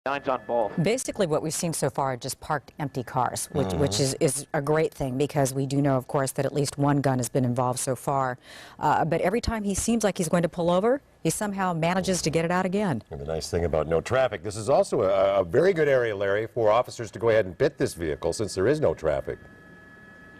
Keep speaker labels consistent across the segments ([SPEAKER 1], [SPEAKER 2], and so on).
[SPEAKER 1] Nines on both.
[SPEAKER 2] Basically, what we've seen so far are just parked empty cars, which is a great thing because we do know, of course, that at least one gun has been involved so far. But every time he seems like he's going to pull over, he somehow manages to get it out again.
[SPEAKER 3] And the nice thing about no traffic, this is also a very good area, Larry, for officers to go ahead and pit this vehicle since there is no traffic.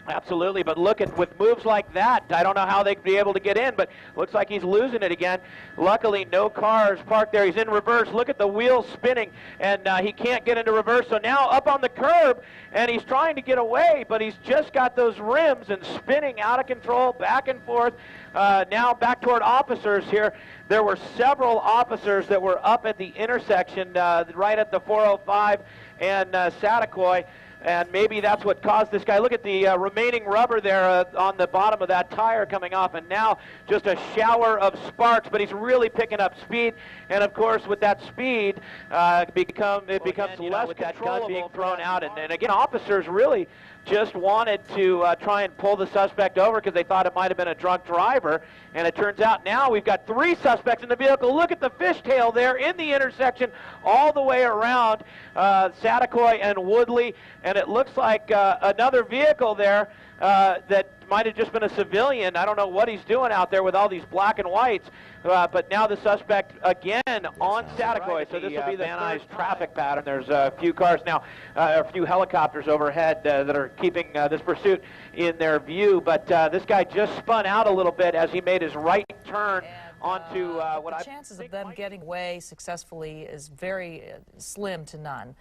[SPEAKER 1] Absolutely, but look at with moves like that, I don't know how they'd be able to get in, but looks like he's losing it again. Luckily, no cars parked there. He's in reverse. Look at the wheels spinning, and he can't get into reverse. So now up on the curb, and he's trying to get away, but he's just got those rims and spinning out of control, back and forth. Now back toward officers here. There were several officers that were up at the intersection right at the 405 and Saticoy. And maybe that's what caused this guy. Look at the remaining rubber there on the bottom of that tire coming off. And now just a shower of sparks, but he's really picking up speed. And, of course, with that speed, it becomes less with that gun being thrown out. And again, officers really just wanted to try and pull the suspect over because they thought it might have been a drunk driver. And it turns out now we've got 3 suspects in the vehicle. Look at the fishtail there in the intersection all the way around Saticoy and Woodley. And it looks like another vehicle there that might have just been a civilian. I don't know what he's doing out there with all these black and whites. But now the suspect again on Saticoy. So this will be the Van Nuys traffic pattern. There's a few cars now, a few helicopters overhead that are keeping this pursuit in their view. But this guy just spun out a little bit as he made his right turn onto what
[SPEAKER 4] the chances of them getting away successfully is very slim to none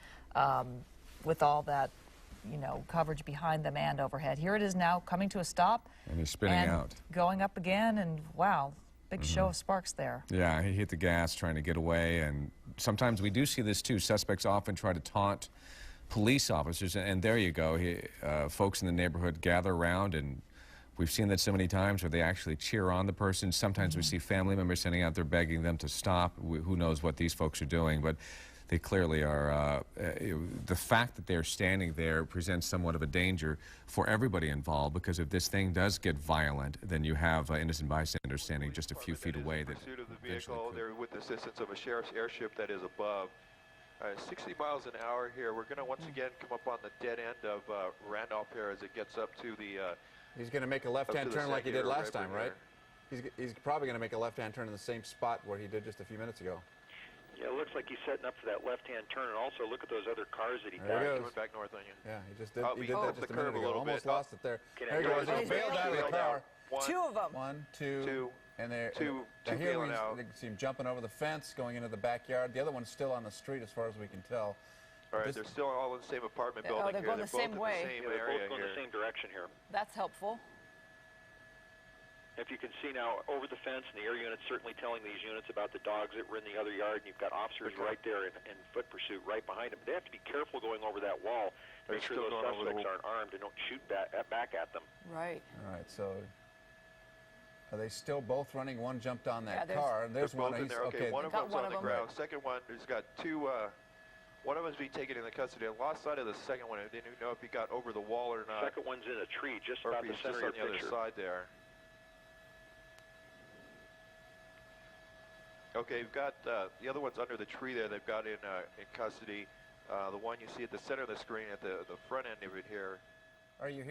[SPEAKER 4] with all that, you know, coverage behind them and overhead. Here it is now coming to a stop.
[SPEAKER 5] And he's spinning out.
[SPEAKER 4] Going up again, and wow, big show of sparks there.
[SPEAKER 5] Yeah, he hit the gas trying to get away, and sometimes we do see this too. Suspects often try to taunt police officers, and there you go. Folks in the neighborhood gather around, and we've seen that so many times where they actually cheer on the person. Sometimes we see family members sending out there begging them to stop. Who knows what these folks are doing, but they clearly are. The fact that they're standing there presents somewhat of a danger for everybody involved, because if this thing does get violent, then you have innocent bystanders standing just a few feet away. That
[SPEAKER 6] pursuit of the vehicle, they're with the assistance of a sheriff's airship that is above. 60 miles an hour here. We're going to once again come up on the dead end of Randolph here as it gets up to the.
[SPEAKER 7] He's going to make a left-hand turn like he did last time, right? He's probably going to make a left-hand turn in the same spot where he did just a few minutes ago.
[SPEAKER 8] Yeah, it looks like he's setting up for that left-hand turn, and also look at those other cars that he
[SPEAKER 7] passed.
[SPEAKER 6] Coming back north on you.
[SPEAKER 7] Yeah, he just did, he did that just a minute ago. Almost lost it there.
[SPEAKER 8] There
[SPEAKER 7] he goes. He bailed out of the car.
[SPEAKER 4] 2 of them.
[SPEAKER 7] 1, 2, and there.
[SPEAKER 6] Two
[SPEAKER 7] here
[SPEAKER 6] bailing out.
[SPEAKER 7] You can see him jumping over the fence, going into the backyard. The other one's still on the street, as far as we can tell.
[SPEAKER 6] All right, they're still all in the same apartment building
[SPEAKER 4] they're
[SPEAKER 6] here.
[SPEAKER 4] going the same way.
[SPEAKER 6] They're
[SPEAKER 8] they're
[SPEAKER 6] area
[SPEAKER 8] both going
[SPEAKER 6] here.
[SPEAKER 8] the same direction here.
[SPEAKER 4] That's helpful.
[SPEAKER 8] If you can see now over the fence, and the air unit's certainly telling these units about the dogs that were in the other yard, and you've got officers right there in foot pursuit right behind them. They have to be careful going over that wall to make sure those suspects aren't armed and don't shoot back at them.
[SPEAKER 4] Right.
[SPEAKER 7] All right, so are they still both running? One jumped on that car, and there's one.
[SPEAKER 6] In there. Okay, one of them's on the ground.
[SPEAKER 7] Right.
[SPEAKER 6] Second one, he's got 2. One of them's being taken into custody. I lost sight of the second one. I didn't even know if he got over the wall or not.
[SPEAKER 8] Second one's in a tree just
[SPEAKER 6] or
[SPEAKER 8] about
[SPEAKER 6] if
[SPEAKER 8] the
[SPEAKER 6] he's
[SPEAKER 8] center
[SPEAKER 6] just
[SPEAKER 8] of
[SPEAKER 6] on
[SPEAKER 8] your
[SPEAKER 6] the
[SPEAKER 8] picture.
[SPEAKER 6] other side there. Okay, we've got the other one's under the tree there. They've got in custody. The one you see at the center of the screen at the front end of it here.
[SPEAKER 7] Are you here?